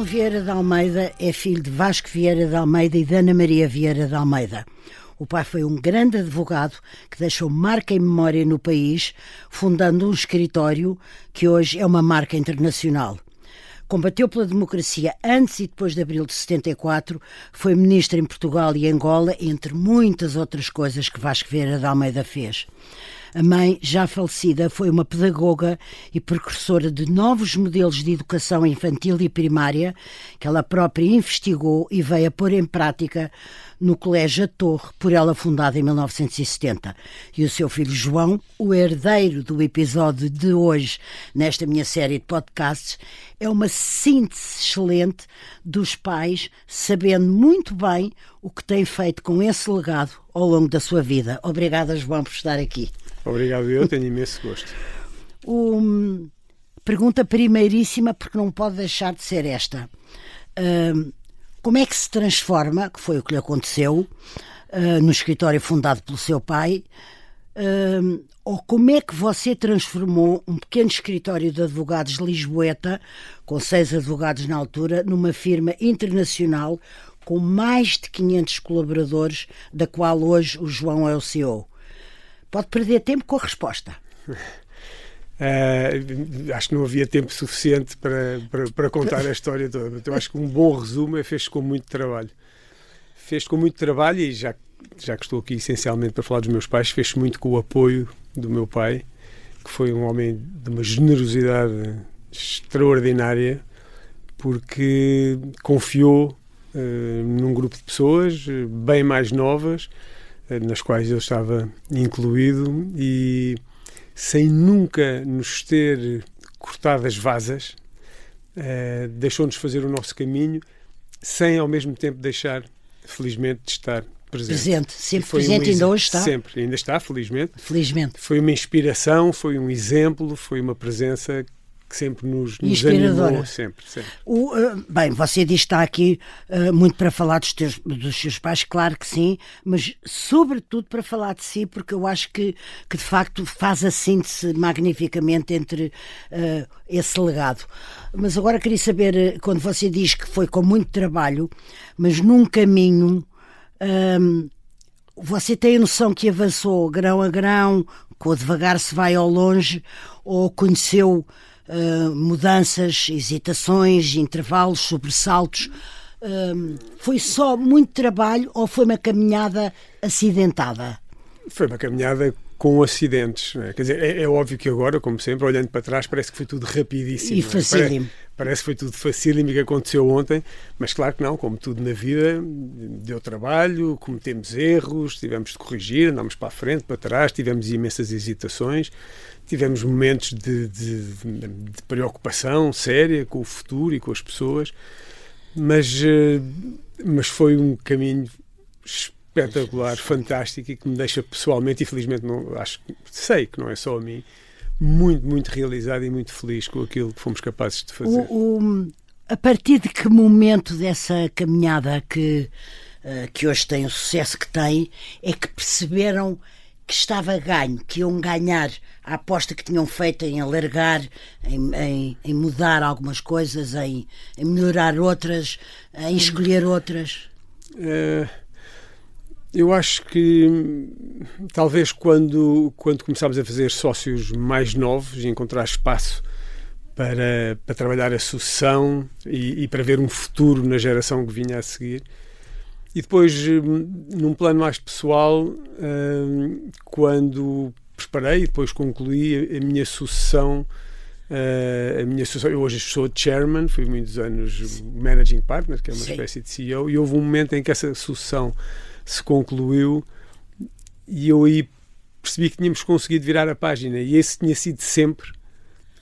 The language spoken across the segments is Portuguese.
João Vieira de Almeida é filho de Vasco Vieira de Almeida e de Ana Maria Vieira de Almeida. O pai foi um grande advogado que deixou marca e memória no país, fundando um escritório que hoje é uma marca internacional. Combateu pela democracia antes e depois de abril de 74, foi ministro em Portugal e Angola, entre muitas outras coisas que Vasco Vieira de Almeida fez. A mãe, já falecida, foi uma pedagoga e precursora de novos modelos de educação infantil e primária que ela própria investigou e veio a pôr em prática no Colégio A Torre, por ela fundado em 1970. E o seu filho João, o herdeiro do episódio de hoje nesta minha série de podcasts, é uma síntese excelente dos pais, sabendo muito bem o que têm feito com esse legado ao longo da sua vida. Obrigada, João, por estar aqui. Obrigado, eu tenho imenso gosto. Pergunta primeiríssima, porque não pode deixar de ser esta. Como é que se transforma, que foi o que lhe aconteceu, no escritório fundado pelo seu pai, ou como é que você transformou um pequeno escritório de advogados de Lisboeta, com 6 advogados na altura, numa firma internacional com mais de 500 colaboradores, da qual hoje o João é o CEO? Pode perder tempo com a resposta. Acho que não havia tempo suficiente para contar a história toda. Então, acho que um bom resumo é fez-se com muito trabalho. Fez-se com muito trabalho e já que estou aqui essencialmente para falar dos meus pais, fez-se muito com o apoio do meu pai, que foi um homem de uma generosidade extraordinária, porque confiou num grupo de pessoas bem mais novas, nas quais eu estava incluído, e sem nunca nos ter cortado as vasas, deixou-nos fazer o nosso caminho, sem ao mesmo tempo deixar, felizmente, de estar presente. Sempre presente, ainda hoje está. Sempre, ainda está, felizmente. Felizmente. Foi uma inspiração, foi um exemplo, foi uma presença que sempre nos animou, sempre. Bem, você diz que está aqui muito para falar dos seus pais, claro que sim, mas sobretudo para falar de si, porque eu acho que de facto faz a síntese magnificamente entre esse legado. Mas agora queria saber, quando você diz que foi com muito trabalho, mas num caminho, você tem a noção que avançou grão a grão, com o devagar se vai ao longe, ou conheceu mudanças, hesitações, intervalos, sobressaltos? Foi só muito trabalho ou foi uma caminhada acidentada? Foi uma caminhada com acidentes, não é? Quer dizer, é óbvio que agora, como sempre, olhando para trás, parece que foi tudo rapidíssimo. E facílimo. Parece que foi tudo facílimo e que aconteceu ontem, mas claro que não, como tudo na vida, deu trabalho, cometemos erros, tivemos de corrigir, andámos para a frente, para trás, tivemos imensas hesitações, tivemos momentos de preocupação séria com o futuro e com as pessoas, mas foi um caminho espetacular, fantástico, e que me deixa pessoalmente, e felizmente sei que não é só a mim, muito, muito realizado e muito feliz com aquilo que fomos capazes de fazer. A partir de que momento dessa caminhada que hoje tem o sucesso que tem, é que perceberam que estava ganho, que iam ganhar a aposta que tinham feito em alargar, em mudar algumas coisas, em melhorar outras, em escolher outras? Eu acho que talvez quando começámos a fazer sócios mais novos e encontrar espaço para trabalhar a sucessão e para ver um futuro na geração que vinha a seguir. E depois, num plano mais pessoal, quando preparei e depois concluí a minha sucessão, eu hoje sou chairman, fui muitos anos managing partner, que é uma espécie de CEO, e houve um momento em que essa sucessão se concluiu e eu aí percebi que tínhamos conseguido virar a página, e esse tinha sido sempre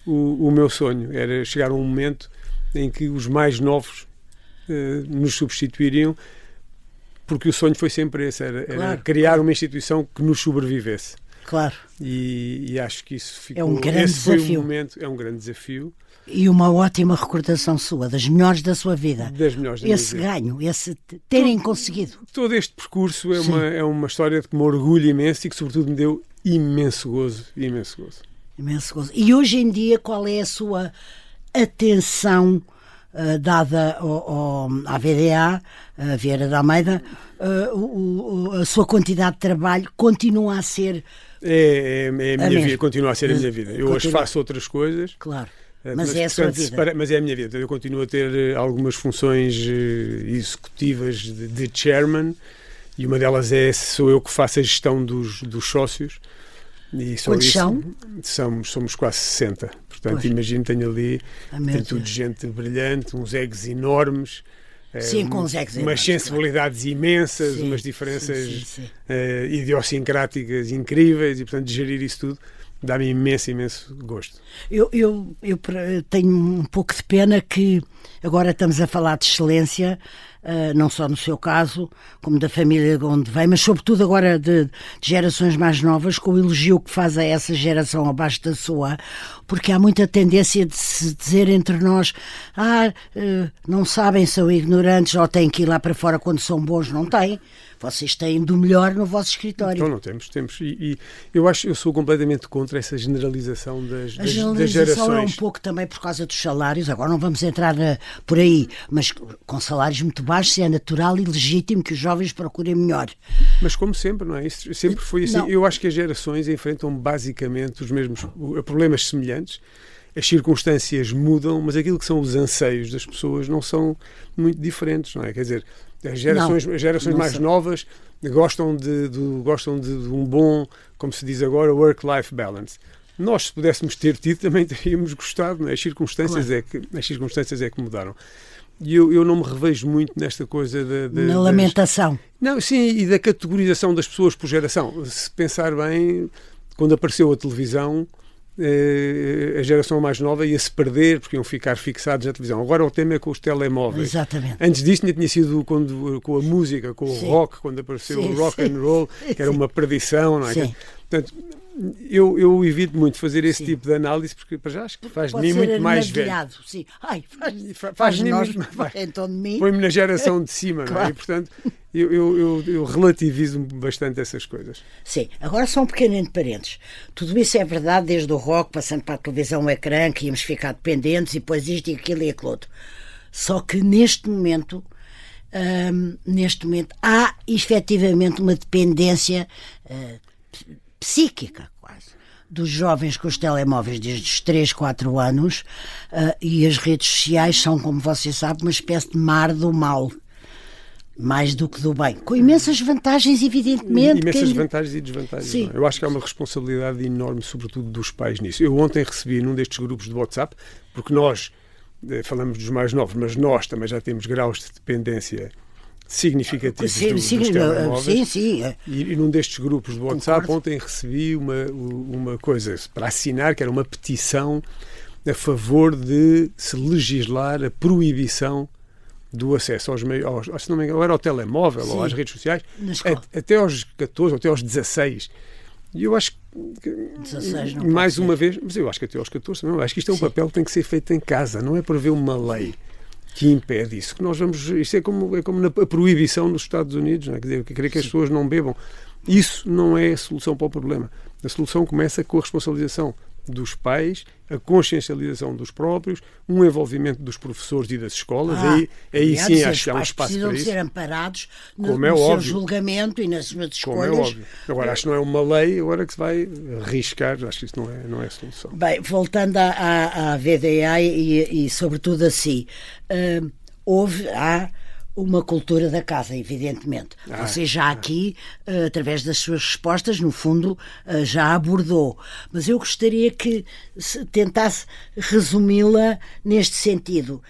o meu sonho, era chegar a um momento em que os mais novos nos substituiriam, porque o sonho foi sempre esse, era criar uma instituição que nos sobrevivesse. Claro. E acho que isso ficou... É um grande desafio. Foi um momento, é um grande desafio. E uma ótima recordação sua, das melhores da sua vida. Das melhores da esse minha vida. Ganho, esse terem conseguido. Todo este percurso é uma história de que me orgulho imenso e que sobretudo me deu imenso gozo. Imenso gozo. Imenso gozo. E hoje em dia qual é a sua atenção dada à VDA, a Vieira da Almeida, a sua quantidade de trabalho continua a ser... É a minha vida, continua a ser a minha vida. Eu hoje faço outras coisas. Claro. Mas é a sua vida. Mas é a minha vida. Eu continuo a ter algumas funções executivas de chairman, e uma delas sou eu que faço a gestão dos sócios. E quantos são? Somos quase 60. Portanto, imagino, tenho ali tudo gente brilhante, uns egos enormes. Sim, com os egos enormes, umas sensibilidades imensas, sim, umas diferenças sim. idiosincráticas incríveis, e portanto gerir isso tudo dá-me imenso gosto. Eu tenho um pouco de pena que agora estamos a falar de excelência, não só no seu caso, como da família de onde vem, mas sobretudo agora de gerações mais novas, com o elogio que faz a essa geração abaixo da sua, porque há muita tendência de se dizer entre nós, não sabem, são ignorantes, ou têm que ir lá para fora quando são bons. Não têm. Vocês têm do melhor no vosso escritório. Então não temos. E eu sou completamente contra essa generalização das gerações. A generalização é um pouco também por causa dos salários. Agora não vamos entrar por aí, mas com salários muito baixos é natural e legítimo que os jovens procurem melhor. Mas como sempre, não é? Isso sempre foi assim. Não. Eu acho que as gerações enfrentam basicamente os mesmos problemas semelhantes. As circunstâncias mudam, mas aquilo que são os anseios das pessoas não são muito diferentes, não é? Quer dizer, as gerações mais novas gostam de um bom, como se diz agora, work-life balance. Nós, se pudéssemos ter tido, também teríamos gostado, não é? As circunstâncias é que mudaram. E eu não me revejo muito nesta coisa na lamentação. Não, sim, e da categorização das pessoas por geração. Se pensar bem, quando apareceu a televisão, a geração mais nova ia-se perder porque iam ficar fixados na televisão. Agora o tema é com os telemóveis. Exatamente. Antes disso tinha sido com a música, com o rock, quando apareceu o rock and roll, que era uma perdição, não é? Sim. Portanto, eu evito muito fazer esse tipo de análise, porque para já acho que faz de mim muito mais velho. Sim. Faz de nós, então de mim. Põe-me na geração de cima, claro. Não é? E, portanto, eu relativizo bastante essas coisas. Sim, agora só um pequeno entre parênteses. Tudo isso é verdade, desde o rock, passando para a televisão, o ecrã, que íamos ficar dependentes, e depois isto e aquilo e aquilo outro. Só que neste momento há efetivamente uma dependência psíquica, quase, dos jovens com os telemóveis desde os 3, 4 anos, e as redes sociais são, como você sabe, uma espécie de mar do mal, mais do que do bem, com imensas vantagens, evidentemente. Imensas vantagens e desvantagens. Sim. Eu acho que há uma responsabilidade enorme, sobretudo dos pais, nisso. Eu ontem recebi num destes grupos de WhatsApp, porque nós falamos dos mais novos, mas nós também já temos graus de dependência significativos dos telemóveis. Sim. E num destes grupos de WhatsApp ontem recebi uma coisa para assinar, que era uma petição a favor de se legislar a proibição do acesso aos meios, se não me engano, era ao telemóvel, sim, ou às redes sociais, até aos 14 ou até aos 16. E eu acho que 16 não mais uma vez, mas eu acho que até aos 14 também, acho que isto é um papel que tem que ser feito em casa, não é para haver uma lei que impede isso, que nós vamos, isto é como na proibição nos Estados Unidos, não é? Quer dizer, querer que as pessoas não bebam. Isso não é a solução para o problema. A solução começa com a responsabilização dos pais, a consciencialização dos próprios, um envolvimento dos professores e das escolas, aí sim acho que há um espaço para isso. Precisam de ser amparados no seu julgamento e nas suas escolhas. Como é óbvio. Agora, acho que não é uma lei agora que se vai arriscar, acho que isso não é a solução. Bem, voltando à VDA e sobretudo a si, há uma cultura da casa, evidentemente. Você já aqui, através das suas respostas, no fundo, já abordou. Mas eu gostaria que tentasse resumi-la neste sentido.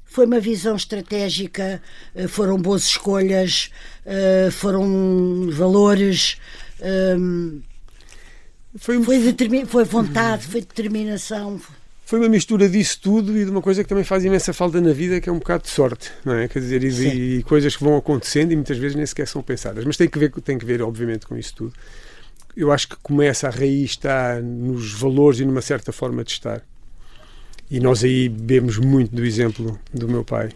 Foi uma visão estratégica, foram boas escolhas, foram valores, foi vontade, foi determinação. Foi uma mistura disso tudo e de uma coisa que também faz imensa falta na vida, que é um bocado de sorte, não é? Quer dizer, e coisas que vão acontecendo e muitas vezes nem sequer são pensadas. Mas tem que ver, obviamente, com isso tudo. Eu acho que a raiz está nos valores e numa certa forma de estar. E nós aí bebemos muito do exemplo do meu pai.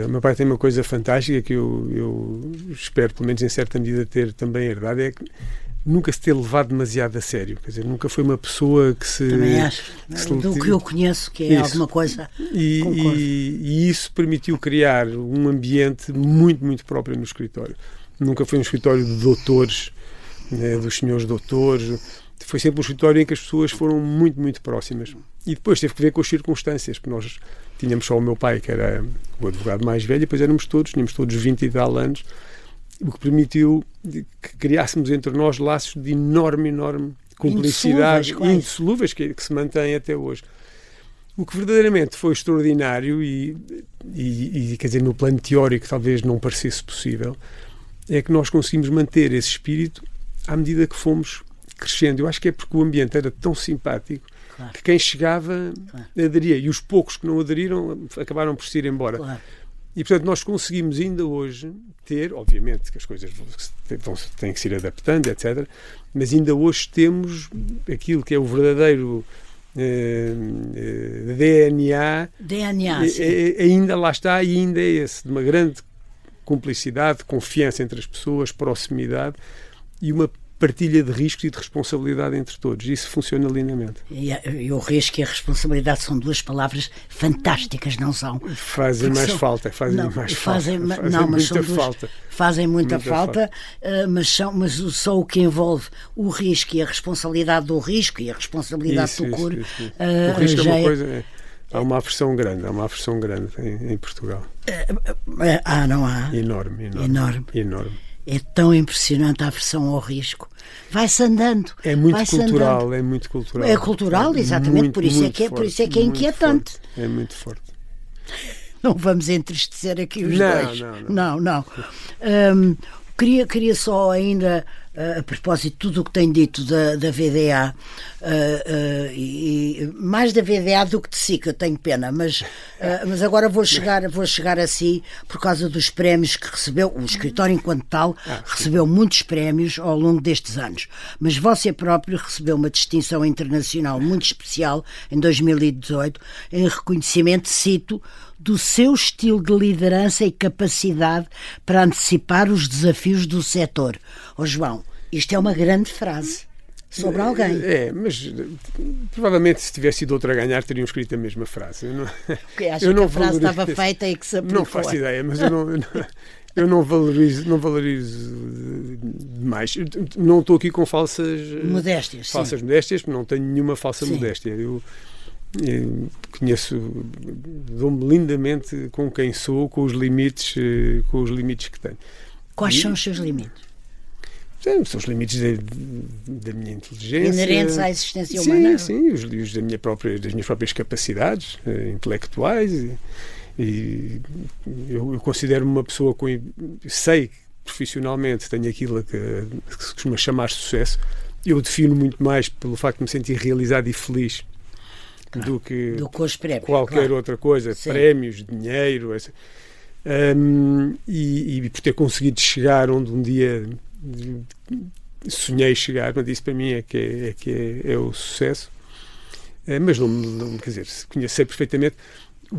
O meu pai tem uma coisa fantástica que eu espero, pelo menos em certa medida, ter também herdado, é que nunca se ter levado demasiado a sério. Quer dizer, nunca foi uma pessoa que se... Também acho. Do que eu conheço, que é Isso. alguma coisa. E isso permitiu criar um ambiente muito, muito próprio no escritório. Nunca foi um escritório de doutores, né, dos senhores doutores. Foi sempre um escritório em que as pessoas foram muito, muito próximas. E depois teve que ver com as circunstâncias, porque nós tínhamos só o meu pai, que era o advogado mais velho, e depois tínhamos todos 20 e tal anos, o que permitiu que criássemos entre nós laços de enorme, enorme cumplicidade, indissolúveis, que se mantêm até hoje. O que verdadeiramente foi extraordinário e quer dizer, no plano teórico talvez não parecesse possível, é que nós conseguimos manter esse espírito à medida que fomos crescendo. Eu acho que é porque o ambiente era tão simpático, claro, que quem chegava, claro, aderia, e os poucos que não aderiram acabaram por se ir embora. Claro. E, portanto, nós conseguimos ainda hoje ter, obviamente que as coisas têm que se ir adaptando, etc., mas ainda hoje temos aquilo que é o verdadeiro DNA, ainda lá está, e ainda é esse, de uma grande cumplicidade, confiança entre as pessoas, proximidade e uma partilha de riscos e de responsabilidade entre todos. Isso funciona lindamente. E o risco e a responsabilidade são duas palavras fantásticas, não são? Fazem mais falta. Fazem muita falta, mas só o que envolve o risco e a responsabilidade do risco e a responsabilidade do cura. O risco é uma coisa... Há uma aversão grande em Portugal. Não há? Enorme. É tão impressionante a aversão ao risco. Vai-se andando. É muito cultural. É cultural, exatamente, por isso é que é inquietante. Forte. É muito forte. Não vamos entristecer aqui os dois. Não. Queria só ainda, a propósito de tudo o que tenho dito da VDA, e mais da VDA do que de si, que eu tenho pena, mas agora vou chegar a si por causa dos prémios que recebeu. O escritório, enquanto tal, recebeu muitos prémios ao longo destes anos, mas você próprio recebeu uma distinção internacional muito especial em 2018, em reconhecimento, cito, do seu estilo de liderança e capacidade para antecipar os desafios do setor. João, isto é uma grande frase sobre alguém. Mas provavelmente se tivesse sido outro a ganhar teriam escrito a mesma frase. Eu não a frase estava feita e que se aplicou. Não faço ideia, mas eu não valorizo demais. Não estou aqui com falsas modéstias, porque não tenho nenhuma falsa modéstia. Eu dou-me lindamente com quem sou, com os limites que tenho. Quais são os seus limites? São os limites da minha inteligência. Inerentes à existência humana? Sim, os das minhas próprias capacidades intelectuais. E eu considero-me uma pessoa sei que profissionalmente tenho aquilo que se costuma chamar sucesso. Eu defino muito mais pelo facto de me sentir realizado e feliz, claro, do que os prémios, qualquer outra coisa. Sim. Prémios, dinheiro, e por ter conseguido chegar onde um dia sonhei chegar, mas isso para mim é o sucesso. Mas não, quer dizer, sei perfeitamente.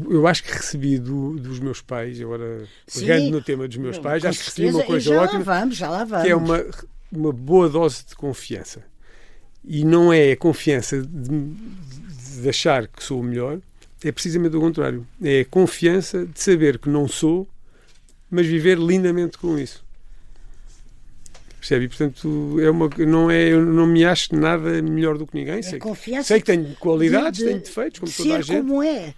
Eu acho que recebi dos meus pais, agora pegando no tema dos meus pais, acho que recebi uma coisa ótima, já lá vamos. Que é uma boa dose de confiança. E não é a confiança de achar que sou o melhor, é precisamente o contrário. É a confiança de saber que não sou, mas viver lindamente com isso. Percebe? E, portanto, eu não me acho nada melhor do que ninguém. Sei que tenho qualidades, tenho defeitos, como toda a gente. Como é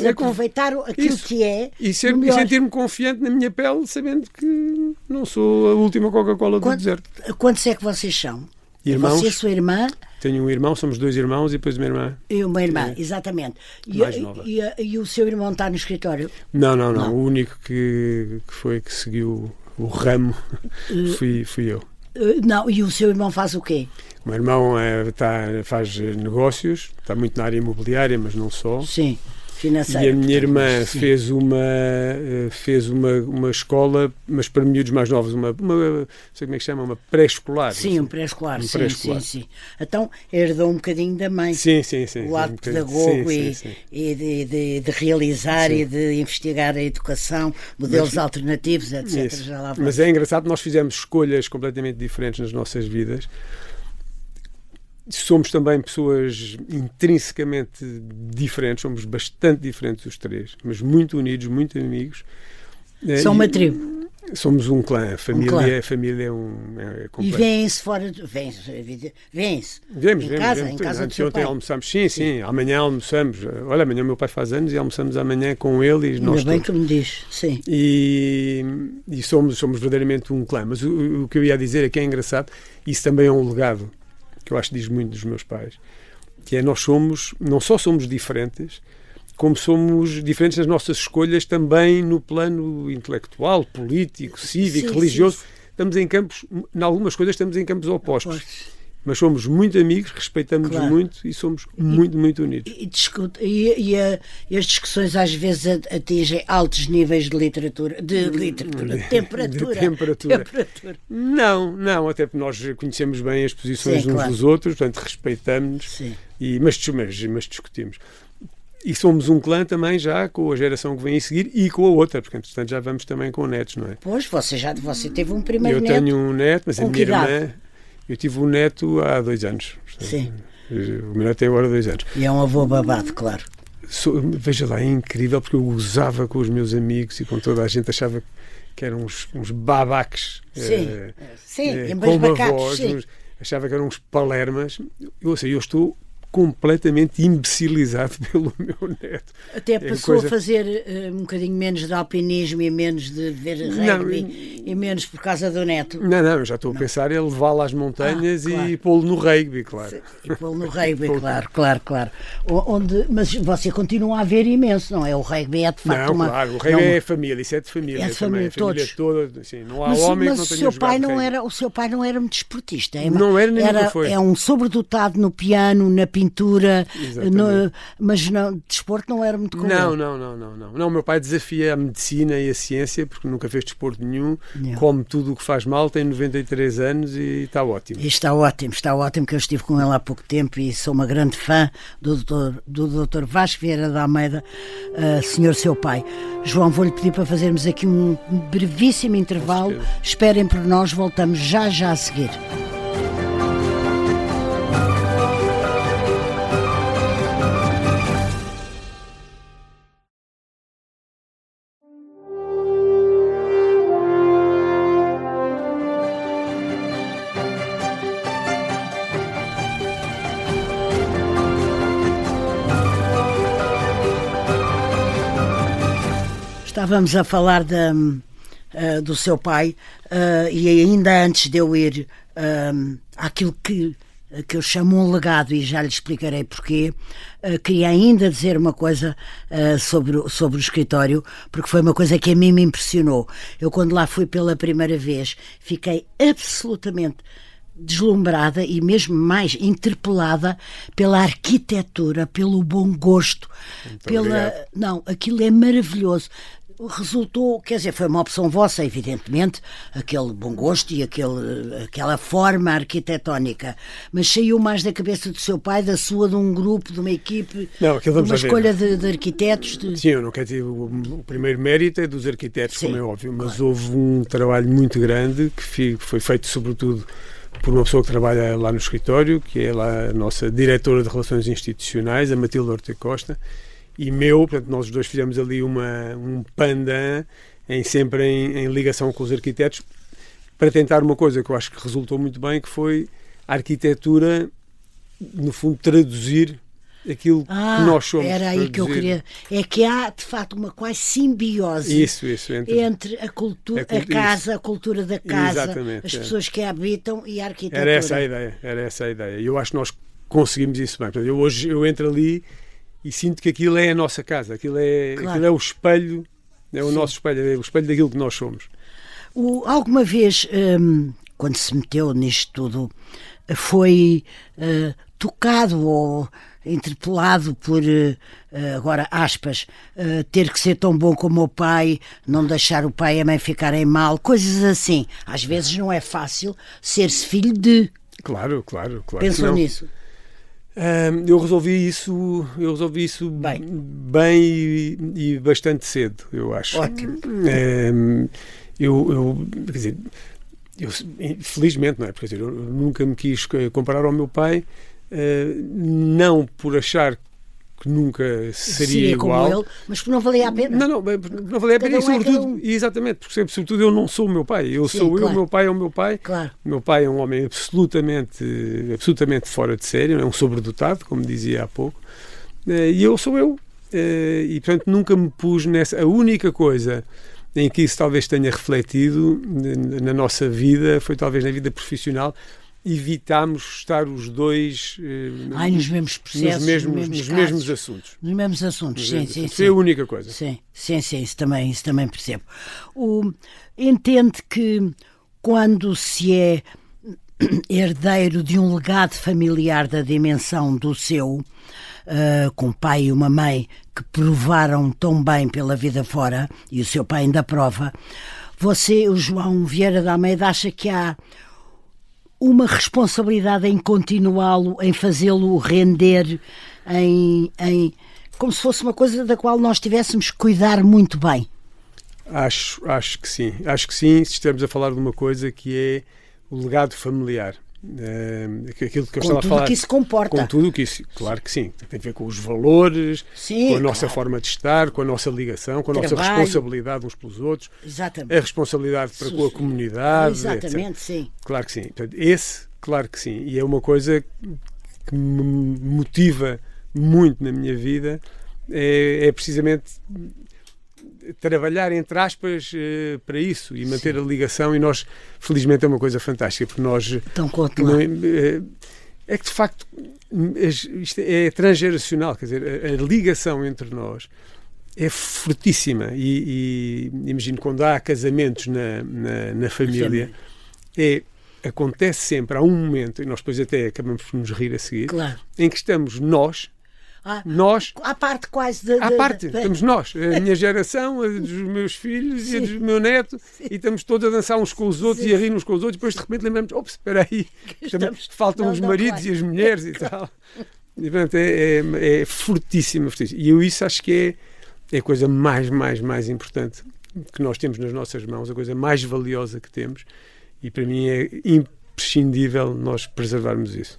aproveitar aquilo isso, que é. E sentir-me confiante na minha pele, sabendo que não sou a última Coca-Cola do deserto. Quantos é que vocês são? Irmãos. Você e a sua irmã? Tenho um irmão, somos 2 irmãos e depois uma irmã. E uma irmã, exatamente. Mais nova. E o seu irmão está no escritório? Não. O único que seguiu o ramo fui eu. Não, e o seu irmão faz o quê? O meu irmão faz negócios, está muito na área imobiliária, mas não só. Sim. financeira. E a minha irmã sim. fez uma escola, mas para miúdos mais novos, não sei como é que chama, uma pré-escolar. Sim, um pré-escolar, pré-escolar. sim. Então herdou um bocadinho da mãe. Sim. O lado pedagogo sim. e de realizar e de investigar a educação, modelos alternativos, etc. Isso. Já lá vamos. Mas é engraçado, nós fizemos escolhas completamente diferentes nas nossas vidas. Somos também pessoas intrinsecamente diferentes, somos bastante diferentes os três, mas muito unidos, muito amigos. São uma tribo. Somos um clã, a família é E completa. vêm-se fora, vêm-se em casa do seu Ontem pai. almoçamos, sim, amanhã almoçamos. Olha, amanhã o meu pai faz anos e almoçamos amanhã com ele e nós Ainda bem todos. que me diz, sim. E somos verdadeiramente um clã. Mas o que eu ia dizer é que é engraçado, isso também é um legado que eu acho que diz muito dos meus pais, que é não só somos diferentes, como somos diferentes nas nossas escolhas também no plano intelectual, político, cívico, religioso. Sim. Estamos em campos, em algumas coisas estamos em campos opostos. Mas somos muito amigos, respeitamos-nos muito e somos muito unidos. E as discussões às vezes atingem altos níveis de temperatura. Não, até porque nós conhecemos bem as posições uns dos outros, portanto respeitamos-nos, mas discutimos. E somos um clã também já com a geração que vem a seguir e com a outra, porque entretanto já vamos também com netos, não é? Pois, você teve um primeiro neto. Eu tenho um neto, mas a minha irmã... Eu tive um neto há 2 anos. Portanto, sim. O meu neto tem agora 2 anos. E é um avô babado, claro. Veja lá, é incrível, porque eu gozava com os meus amigos e com toda a gente, achava que eram uns babaques. Embasbacados, achava que eram uns palermas. Eu estou completamente imbecilizado pelo meu neto. Até passou a fazer um bocadinho menos de alpinismo e menos de ver rugby e menos por causa do neto. Não, eu já estou a pensar em levá-lo às montanhas e pô-lo no rugby, claro. E pô-lo no rugby, claro. Mas você continua a ver imenso, não é? O rugby é de facto claro, o rugby é família, isso é de família. É de família, todos. Toda, assim, não há homem que não tenha jogado o seu pai não era muito desportista. Não era, nem nunca foi. É um sobredotado no piano, na pintura, mas não, desporto não era muito comum. Não, o meu pai desafia a medicina e a ciência porque nunca fez desporto nenhum, come tudo o que faz mal, tem 93 anos e está ótimo. Está ótimo, que eu estive com ele há pouco tempo e sou uma grande fã do Dr. Vasco Vieira da Almeida, senhor seu pai. João, vou-lhe pedir para fazermos aqui um brevíssimo intervalo. Esperem por nós, voltamos já a seguir. Estávamos a falar do seu pai e ainda antes de eu ir àquilo que eu chamo um legado, e já lhe explicarei porquê, queria ainda dizer uma coisa sobre o escritório, porque foi uma coisa que a mim me impressionou. Eu, quando lá fui pela primeira vez, fiquei absolutamente deslumbrada e mesmo mais interpelada pela arquitetura, pelo bom gosto, aquilo é maravilhoso. Resultou, quer dizer, foi uma opção vossa, evidentemente, aquele bom gosto e aquela forma arquitetónica, mas saiu mais da cabeça do seu pai, da sua, de um grupo, de uma equipe, de uma escolha de arquitetos? Sim, eu não quero dizer, o primeiro mérito é dos arquitetos, como é óbvio, mas houve um trabalho muito grande que foi feito sobretudo por uma pessoa que trabalha lá no escritório, que é lá a nossa diretora de Relações Institucionais, a Matilde Horta Costa, e portanto, nós os dois fizemos ali um pandan sempre em ligação com os arquitetos para tentar uma coisa que eu acho que resultou muito bem, que foi a arquitetura, no fundo, traduzir aquilo que nós somos. Era aí que eu queria. É que há, de facto, uma quase simbiose entre a cultura, a casa, a cultura da casa, as pessoas que a habitam e a arquitetura. Era essa a ideia. E eu acho que nós conseguimos isso bem. Portanto, hoje eu entro ali e sinto que aquilo é a nossa casa, aquilo é o espelho, é o nosso espelho, é o espelho daquilo que nós somos. Alguma vez, quando se meteu nisto tudo, foi tocado ou interpelado por, agora aspas, ter que ser tão bom como o meu pai, não deixar o pai e a mãe ficarem mal, coisas assim. Às vezes não é fácil ser-se filho de... Claro. Pensam nisso? Eu resolvi isso bem e bastante cedo, eu acho. Ótimo. Quer dizer, felizmente, não é? Porque, quer dizer, eu nunca me quis comparar ao meu pai, não por achar que nunca seria igual. Como ele, mas não valia a pena. Não valia a pena. E sobretudo, exatamente, porque sobretudo eu não sou o meu pai. Sou eu, o meu pai é o meu pai. Claro. O meu pai é um homem absolutamente fora de série, é um sobredotado, como dizia há pouco. E eu sou eu. E, portanto, nunca me pus nessa... A única coisa em que isso talvez tenha refletido na nossa vida foi talvez na vida profissional. Evitámos estar os dois nos mesmos processos, nos mesmos assuntos. Nos mesmos assuntos, sim. Foi a única coisa. Sim, isso também percebo. Entende que quando se é herdeiro de um legado familiar da dimensão do seu, com um pai e uma mãe que provaram tão bem pela vida fora, e o seu pai ainda prova, você, o João Vieira de Almeida, acha que há uma responsabilidade em continuá-lo, em fazê-lo render, como se fosse uma coisa da qual nós tivéssemos que cuidar muito bem? Acho que sim. Acho que sim, se estamos a falar de uma coisa que é o legado familiar. Aquilo que eu estava a falar. Com tudo o que isso comporta. Com tudo o que isso, claro que sim. Tem a ver com os valores, com a nossa forma de estar, com a nossa ligação, com a nossa responsabilidade uns pelos outros. Exatamente. A responsabilidade para com a comunidade. Exatamente, etc. sim. Claro que sim. Portanto, claro que sim. E é uma coisa que me motiva muito na minha vida, é precisamente trabalhar, entre aspas, para isso e manter a ligação. E nós, felizmente, é uma coisa fantástica, porque nós... Então, conte lá. É que, de facto, isto é transgeracional, quer dizer, a ligação entre nós é fortíssima. E imagino, quando há casamentos na família, acontece sempre, há um momento, e nós depois até acabamos por nos rir a seguir, claro, em que estamos nós, à parte quase estamos nós, a minha geração, a dos meus filhos, sim, e a do meu neto, sim, e estamos todos a dançar uns com os outros, sim, e a rir uns com os outros, depois de repente lembramos, espera aí, faltam os maridos, claro, e as mulheres e tal. E, portanto, é fortíssimo. E eu isso acho que é a coisa mais importante que nós temos nas nossas mãos, a coisa mais valiosa que temos, e para mim é imprescindível nós preservarmos isso.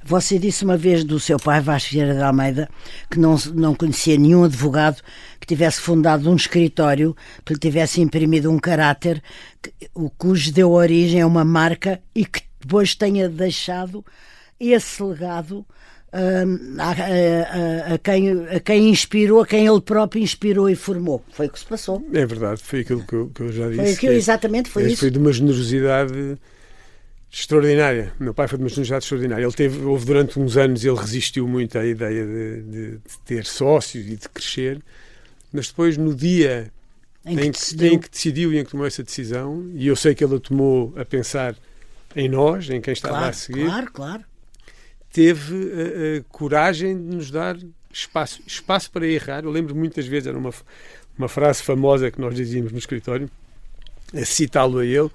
Você disse uma vez do seu pai, Vasco Vieira de Almeida, que não conhecia nenhum advogado que tivesse fundado um escritório, que lhe tivesse imprimido um caráter, cujo deu origem a uma marca e que depois tenha deixado esse legado a quem inspirou, a quem ele próprio inspirou e formou. Foi o que se passou. É verdade, foi aquilo que eu já disse. Foi aquilo, exatamente, foi isso. Foi de uma generosidade extraordinária. Meu pai foi de uma generosidade extraordinária. Houve durante uns anos, ele resistiu muito à ideia de ter sócios e de crescer, mas depois, no dia em que decidiu e em que tomou essa decisão, e eu sei que ele a tomou a pensar em nós, em quem estava a seguir, claro, teve a coragem de nos dar espaço para errar. Eu lembro muitas vezes, era uma frase famosa que nós dizíamos no escritório, a citá-lo a ele,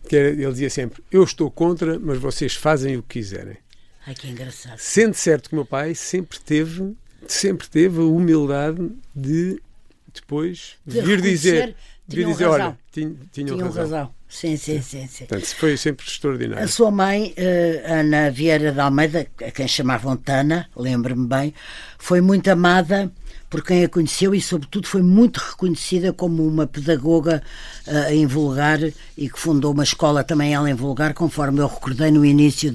que ele dizia sempre: eu estou contra, mas vocês fazem o que quiserem. Ai, que engraçado. Sendo certo que o meu pai sempre teve a humildade de depois vir dizer, olha, tinham razão. Sim. Portanto, foi sempre extraordinário. A sua mãe, Ana Vieira de Almeida, a quem chamavam Tana, lembro-me bem, foi muito amada por quem a conheceu e, sobretudo, foi muito reconhecida como uma pedagoga em Vulgar, e que fundou uma escola também ela em Vulgar, conforme eu recordei no início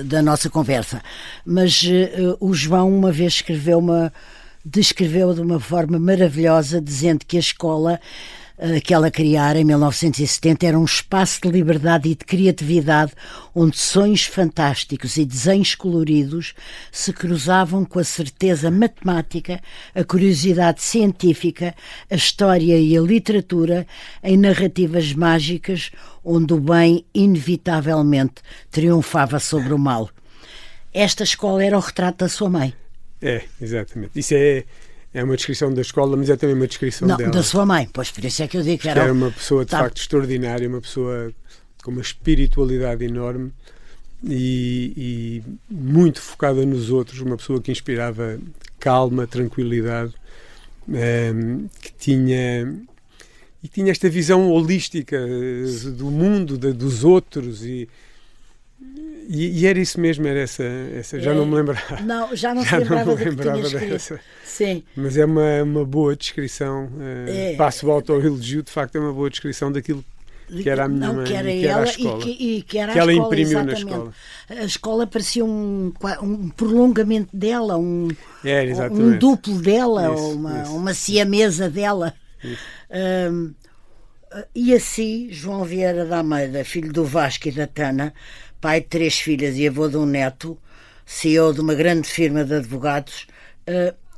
da nossa conversa. Mas o João uma vez descreveu de uma forma maravilhosa, dizendo que a escola que ela criara em 1970 era um espaço de liberdade e de criatividade onde sonhos fantásticos e desenhos coloridos se cruzavam com a certeza matemática, a curiosidade científica, a história e a literatura em narrativas mágicas onde o bem inevitavelmente triunfava sobre o mal. Esta escola era o retrato da sua mãe. É, exatamente. Isso é uma descrição da escola, mas é também uma descrição Não, dela. da sua mãe, pois por isso é que eu digo que Era uma pessoa de facto extraordinária, uma pessoa com uma espiritualidade enorme e muito focada nos outros, uma pessoa que inspirava calma, tranquilidade, que tinha esta visão holística do mundo, dos outros e era isso mesmo, era essa já não me lembrava. Não, já não se lembrava do que tinha dessa. Sim. Mas é uma boa descrição, passo o autoelogio, de facto é uma boa descrição daquilo que era a minha mãe, que era que era ela a escola, e que era que a ela escola, imprimiu exatamente. na escola. A escola parecia um prolongamento dela, um duplo dela, uma siamesa dela. E assim, João Vieira de Almeida, filho do Vasco e da Tana, pai de 3 filhas e avô de um neto, CEO de uma grande firma de advogados,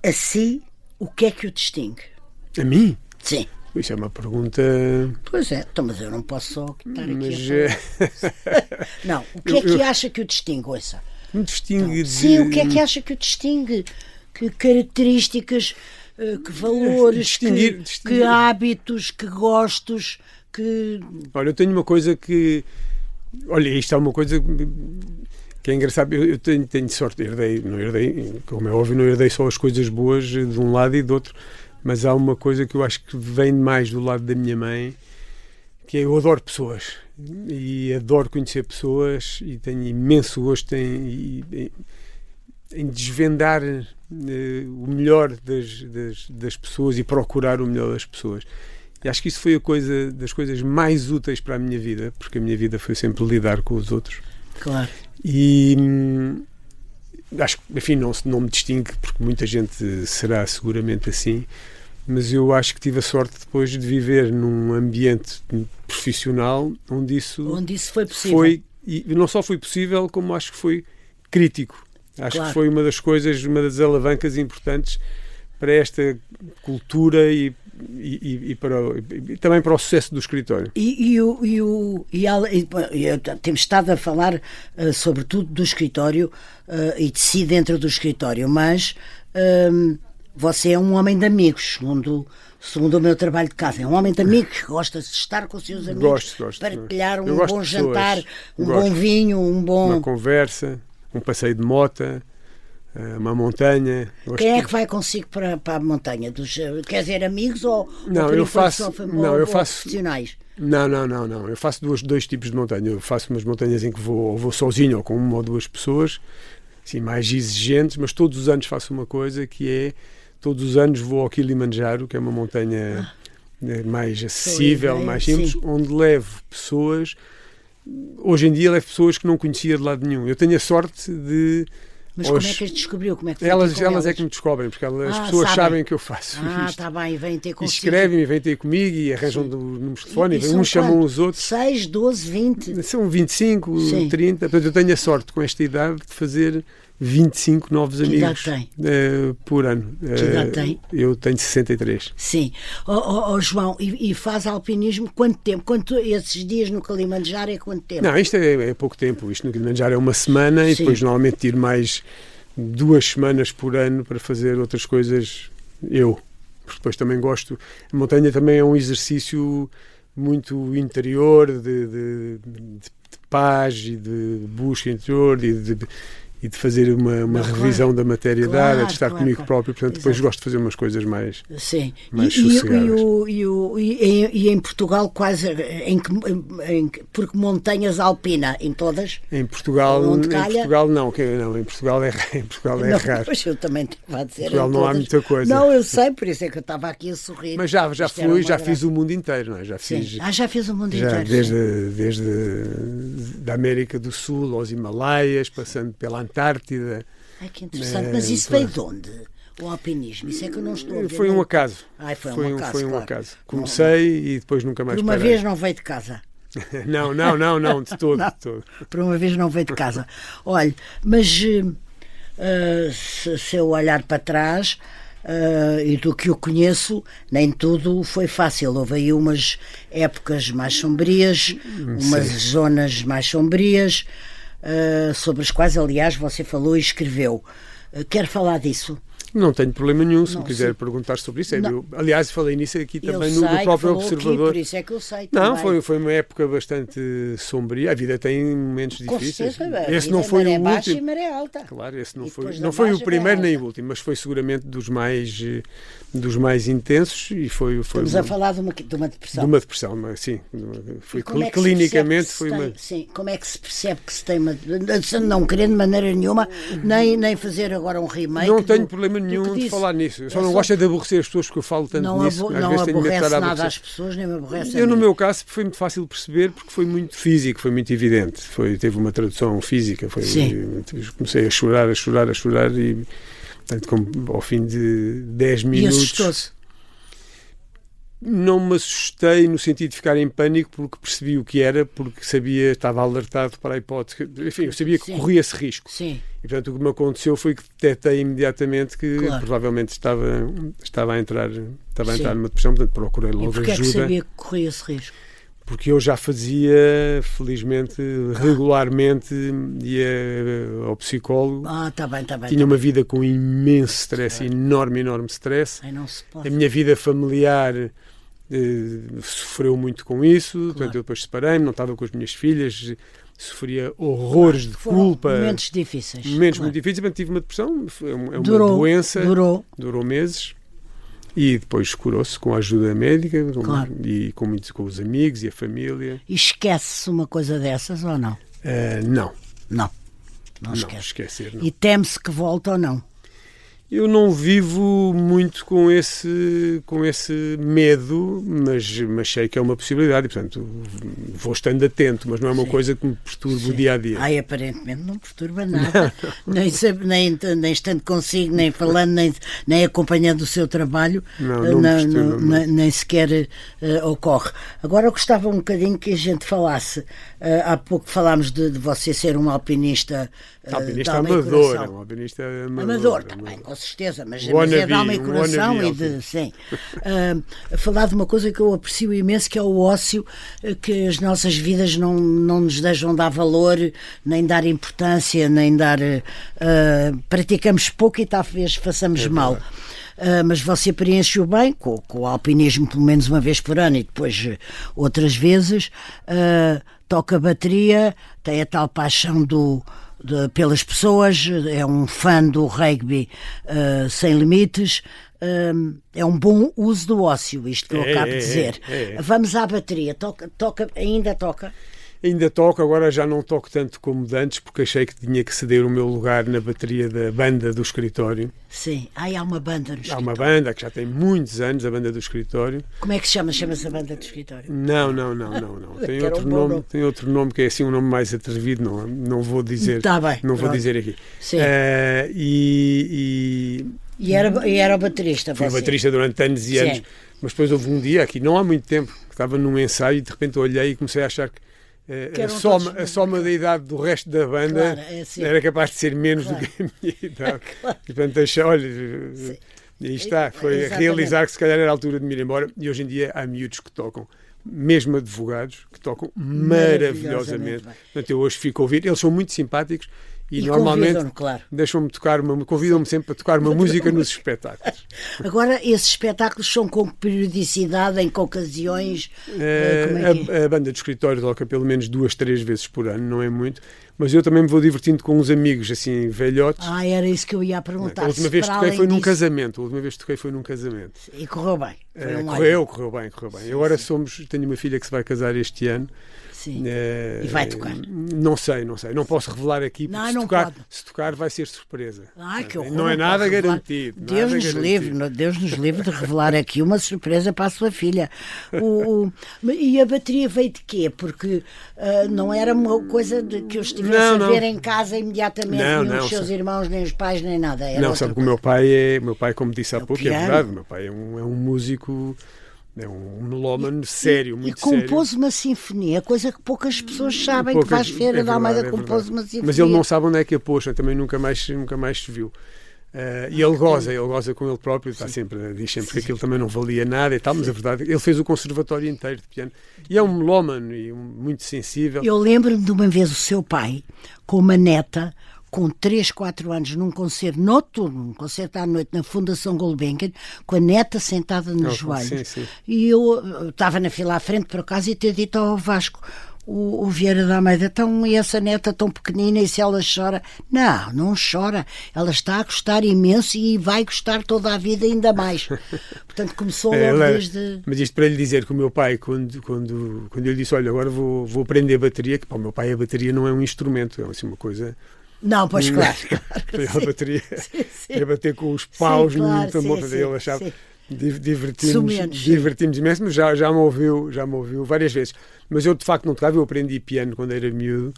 assim, o que é que o distingue? A mim? Sim. Isso é uma pergunta... Pois é, então, mas eu não posso só estar aqui mas, a falar. Não, o que é que acha que o distingue? Ouça. Me distingue de... Sim, o que é que acha que o distingue? Que características, que valores, que hábitos, que gostos, que... Olha, eu tenho uma coisa que... Olha, isto é uma coisa que é engraçado. Eu tenho sorte, não herdei, como é óbvio, não herdei só as coisas boas de um lado e do outro, mas há uma coisa que eu acho que vem mais do lado da minha mãe, que é eu adoro pessoas e adoro conhecer pessoas e tenho imenso gosto em desvendar o melhor das pessoas e procurar o melhor das pessoas. E acho que isso foi das coisas mais úteis para a minha vida, porque a minha vida foi sempre lidar com os outros. Claro. E acho que, enfim, não me distingue, porque muita gente será seguramente assim, mas eu acho que tive a sorte depois de viver num ambiente profissional onde isso foi possível. E não só foi possível, como acho que foi crítico. Acho Claro. que foi uma das coisas, uma das alavancas importantes para esta cultura e também para o sucesso do escritório. Temos estado a falar sobretudo do escritório e de si dentro do escritório, mas você é um homem de amigos, segundo o meu trabalho de casa. É um homem de amigos que gosta de estar com os seus amigos, gosto, partilhar um bom jantar, bom vinho, uma conversa, um passeio de mota, uma montanha. Quem é que vai consigo para a montanha? Quer dizer, amigos ou profissionais? Não. Eu faço dois tipos de montanha. Eu faço umas montanhas em que vou sozinho ou com uma ou duas pessoas, assim, mais exigentes, mas todos os anos faço uma coisa que é, todos os anos vou ao Kilimanjaro, que é uma montanha mais acessível, mais simples, onde levo pessoas. Hoje em dia levo pessoas que não conhecia de lado nenhum. Eu tenho a sorte de... Mas como é que as descobriu? Como é que elas é que me descobrem, porque as pessoas sabem que eu faço isto. Está bem, e vêm ter consigo. E escrevem, e vêm ter comigo, e arranjam números de telefone, e uns chamam os outros. 6, 12, 20? São 25, 30. Portanto, eu tenho a sorte, com esta idade, de fazer 25 novos amigos por ano. Que idade tem? Eu tenho 63. Sim. João, e faz alpinismo quanto tempo? Esses dias no Kilimanjaro é quanto tempo? Não, isto é pouco tempo. Isto no Kilimanjaro é uma semana e depois normalmente tiro mais 2 semanas por ano para fazer outras coisas porque depois também gosto. A montanha também é um exercício muito interior de paz e de busca interior e de fazer uma revisão da matéria dada, de estar comigo próprio, portanto depois gosto de fazer umas coisas mais sossegadas. E em Portugal quase, porque montanhas alpina, em todas? Em Portugal não, em Portugal é raro. Pois eu também estava a dizer. Em Portugal não há muita coisa. Não, eu sei, por isso é que eu estava aqui a sorrir. Mas já fiz o mundo inteiro, não é? Já fiz o mundo inteiro. Desde da América do Sul aos Himalaias, passando pela Antártida. Ai, que interessante, mas isso veio de onde? o alpinismo? Isso é que eu não estou a ver. Foi um acaso. Ai, foi um Foi acaso. acaso. Comecei e depois nunca mais Por uma parei. vez não veio de casa. Não, de todo, Não. de todo. Por uma vez não veio de casa. Olha, mas se eu olhar para trás, e do que eu conheço, nem tudo foi fácil. Houve aí umas épocas mais sombrias, umas zonas mais sombrias, sobre as quais, aliás, você falou e escreveu. Quer falar disso? Não tenho problema nenhum, se Não, me quiser sim. perguntar sobre isso. Não. Aliás, falei nisso aqui também Eu no sei que próprio falou Observador. aqui, por isso é que eu sei Não, também. foi uma época bastante sombria. A vida tem momentos Com difíceis. certeza, Esse não foi maré o baixa e último. maré alta. Claro, esse não E foi, depois da não foi o baixa primeiro vem a nem alta. o último, mas foi seguramente dos mais intensos e foi Estamos a falar de uma depressão. de uma depressão, mas sim, foi E como é que se clinicamente percebe que foi se uma. tem- Sim, como é que se percebe que se tem uma. Não querendo de maneira nenhuma, nem fazer agora um remake. Não tenho do- problema do que nenhum de disse. falar nisso. Eu só É não só- gosto é de aborrecer as pessoas, porque eu falo tanto Não, nisso. Às não vezes tenho medo de aborrece estar a nada aborrecer. às pessoas, nem me aborrece a Eu, no mim. meu caso, foi muito fácil de perceber porque foi muito físico, foi muito evidente. Teve uma tradução física. Sim. Comecei a chorar e, portanto, ao fim de 10 E minutos. assustou-se. Não me assustei no sentido de ficar em pânico porque percebi o que era, porque estava alertado para a hipótese. Enfim, eu sabia que Sim. corria esse risco. Sim. E, portanto, o que me aconteceu foi que detectei imediatamente que Claro. provavelmente estava a entrar Sim. numa depressão, portanto procurei E logo porquê é que ajuda. sabia que corria esse risco? Porque eu já fazia, felizmente, regularmente, ia ao psicólogo. Está bem, está bem. Tinha uma vida com imenso stress, enorme stress. Ai, não se pode. A minha vida familiar sofreu muito com isso, portanto eu depois separei-me, não estava com as minhas filhas, sofria horrores de Foram culpa. momentos difíceis. Momentos Claro. muito difíceis, portanto tive uma depressão, é uma doença, durou meses. E depois curou-se com a ajuda médica Claro. e com os amigos e a família. E esquece-se uma coisa dessas ou não? Não, Não não esquece. esquecer. Não. E teme-se que volte ou não? Eu não vivo muito com esse medo, mas sei que é uma possibilidade e, portanto, vou estando atento, mas não é uma coisa que me perturbe o dia a dia. Ai, aparentemente não perturba nada. Nem estando consigo, nem falando, nem acompanhando o seu trabalho, Não me perturba muito. nem sequer ocorre. Agora eu gostava um bocadinho que a gente falasse. Há pouco falámos de você ser um alpinista. Alpinista de alma e amador, coração. um alpinista Amador, também, com certeza, mas Wannabe, é de alma e coração wannabe e de, sim. Falar de uma coisa que eu aprecio imenso, que é o ócio, que as nossas vidas não nos deixam dar valor, nem dar importância, nem dar... praticamos pouco e talvez façamos mal. Mas você preenche-o bem com o alpinismo pelo menos uma vez por ano e depois outras vezes, toca bateria, tem a tal paixão pelas pessoas, é um fã do rugby sem limites, é um bom uso do ócio, isto que eu acabo de dizer. Vamos à bateria, ainda toca? Ainda toco, agora já não toco tanto como de antes, porque achei que tinha que ceder o meu lugar na bateria da banda do escritório. Sim, há uma banda no Há escritório. uma banda que já tem muitos anos, a banda do escritório. Como é que se chama? Chama-se a banda do escritório? Não. Tem Que era outro um bom nome, nome. tem outro nome que é assim um nome mais atrevido, não vou dizer. Tá bem, não vou pronto. dizer aqui. Sim. E E era o baterista, fui você? baterista durante anos e anos, Sim. mas depois houve um dia, aqui não há muito tempo, que estava num ensaio e de repente olhei e comecei a achar que Que a eram soma, todos- a soma da idade do resto da banda Claro, é assim. era capaz de ser menos Claro. do que a minha idade. Claro. E portanto achei, olha, e aí está, foi Exatamente. realizar que se calhar era a altura de me ir embora. E hoje em dia há miúdos que tocam, mesmo advogados, que tocam Maravilhosamente maravilhosamente. bem. Portanto, eu hoje fico a ouvir, eles são muito simpáticos e E normalmente convidam-no, claro. convidam-me sempre a tocar uma música nos espetáculos. Agora, esses espetáculos são com que periodicidade, em que ocasiões? Como é que é? A banda de escritório toca pelo menos 2, 3 vezes por ano, não é muito, mas eu também me vou divertindo com uns amigos assim velhotes. Era isso que eu ia perguntar. A última se vez que para toquei além foi num disso- casamento. A última vez que toquei foi num casamento. E correu bem. Foi um Correu bem. Agora tenho uma filha que se vai casar este ano. Sim. E vai tocar? Não sei. Não posso revelar aqui, porque Não se pode. tocar vai ser surpresa. Que horror, Não é nada pode revelar. garantido. Deus nos livre de revelar aqui uma surpresa para a sua filha. E a bateria veio de quê? Porque não era uma coisa que eu tivesse Não, a ver não. em casa imediatamente, Não, nem não, os seus sabe. irmãos, nem os pais, nem nada. Era Não, outra sabe que o coisa. meu pai, como disse há o pouco, é piano. verdade, o meu pai é um músico, é um melómano sério, E muito sério. compôs uma sinfonia, coisa que poucas pessoas sabem, que Poucas- Vaz Ferreira é da Almeida verdade, é compôs verdade. uma sinfonia. Mas ele não sabe onde é que a pôs, também nunca mais se viu. E ele goza com ele próprio, está sempre, diz sempre que aquilo também não valia nada e tal, mas a verdade, ele fez o conservatório inteiro de piano. E é um melómano e muito sensível. Eu lembro-me de uma vez o seu pai, com uma neta, com 3, 4 anos, num concerto noturno, um concerto à noite na Fundação Gulbenkian, com a neta sentada nos joelhos. Sim, sim. E eu estava na fila à frente, por acaso, e ter dito ao Vasco, o Vieira da Almeida, então, e essa neta tão pequenina, e se ela chora? Não, não chora. Ela está a gostar imenso e vai gostar toda a vida ainda mais. Portanto, começou logo desde... Mas isto para lhe dizer que o meu pai, quando eu lhe disse, olha, agora vou aprender bateria, que para o meu pai a bateria não é um instrumento, é assim uma coisa... Não, pois claro. A bateria sim. é bater com os paus Sim, claro, no tambor, sim, ele achava... sim. Divertimos imenso, mas já me ouviu várias vezes. Mas eu de facto não tocava, eu aprendi piano quando era miúdo,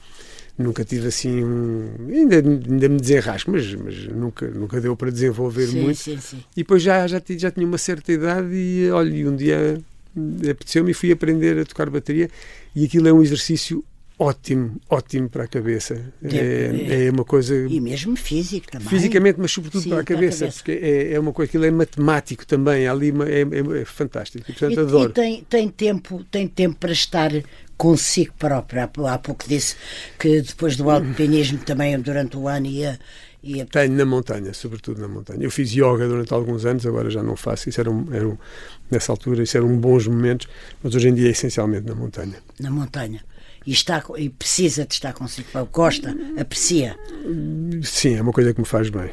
nunca tive assim ainda me desenrasco, mas nunca deu para desenvolver muito. Sim. E depois já tinha uma certa idade e olha, e um dia apeteceu-me e fui aprender a tocar bateria e aquilo é um exercício ótimo para a cabeça. É uma coisa... E mesmo físico também. Fisicamente, mas sobretudo Sim, para a cabeça, porque é uma coisa, aquilo é matemático também, ali é fantástico, e, portanto adoro. E tem tempo para estar consigo próprio. Há pouco disse que depois do alpinismo também durante o ano ia... Tenho na montanha, sobretudo na montanha. Eu fiz yoga durante alguns anos, agora já não faço, nessa altura isso eram bons momentos, mas hoje em dia é essencialmente na montanha. Na montanha. E precisa de estar consigo, gosta, aprecia. Sim, é uma coisa que me faz bem.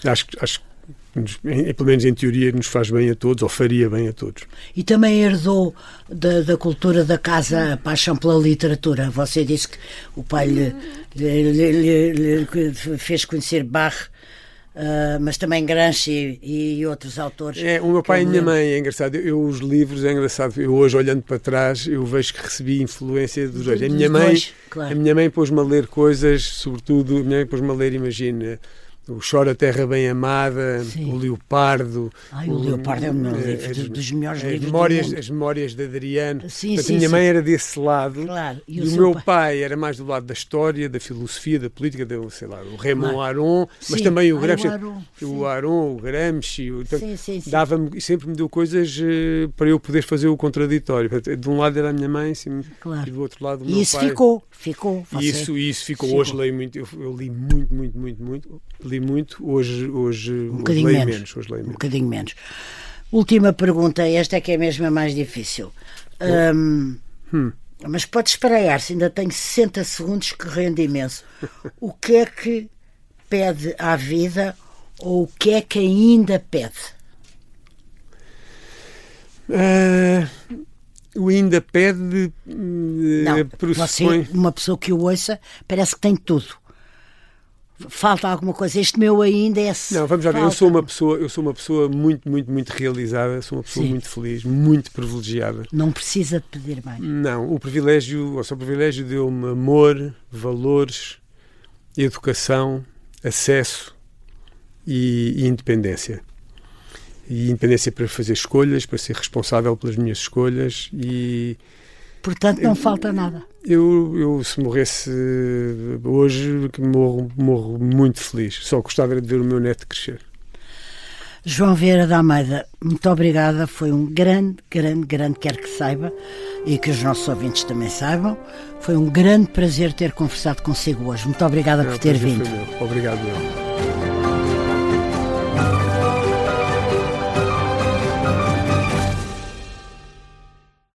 Acho que pelo menos em teoria nos faz bem a todos, ou faria bem a todos. E também herdou da cultura da casa a paixão pela literatura. Você disse que o pai lhe fez conhecer Bach, mas também Gramsci e outros autores. O meu pai e a minha mãe, é engraçado. Os livros, é engraçado. Eu hoje, olhando para trás, eu vejo que recebi influência dos dois. A minha mãe pôs-me a ler coisas, sobretudo, a minha mãe pôs-me a ler, imagina, o Chora Terra Bem Amada, Sim. o Leopardo. O Leopardo é o meu livro, dos melhores livros do mundo. As Memórias de Adriano. Sim, a minha mãe era desse lado. Claro. E o meu pai era mais do lado da história, da filosofia, da política, sei lá, o Raymond Aron, mas também o Gramsci. O Aron, o Gramsci. Sempre me deu coisas para eu poder fazer o contraditório. De um lado era a minha mãe, e do outro lado o meu pai. E isso ficou. Isso ficou. Hoje leio muito. Eu li muito. Li muito. Hoje bocadinho leio menos. Hoje leio menos. Um bocadinho menos. Última pergunta. Esta é que é mesmo a mais difícil. Mas pode espraiar-se. Ainda tenho 60 segundos que rende imenso. O que é que pede à vida ou o que é que ainda pede? O ainda pede... uma pessoa que o ouça parece que tem tudo. Falta alguma coisa. Este meu ainda é... Não, vamos lá ver. Eu sou uma pessoa muito realizada, sou uma pessoa muito feliz, muito privilegiada. Não precisa de pedir mais. Não, o privilégio deu-me amor, valores, educação, acesso e independência. E independência para fazer escolhas, para ser responsável pelas minhas escolhas e... Portanto, não falta nada. Eu se morresse hoje, morro muito feliz. Só gostava de ver o meu neto crescer. João Vieira da Almeida, muito obrigada. Foi um grande, quer que saiba, e que os nossos ouvintes também saibam, foi um grande prazer ter conversado consigo hoje. Muito obrigada por ter vindo. Obrigado, meu.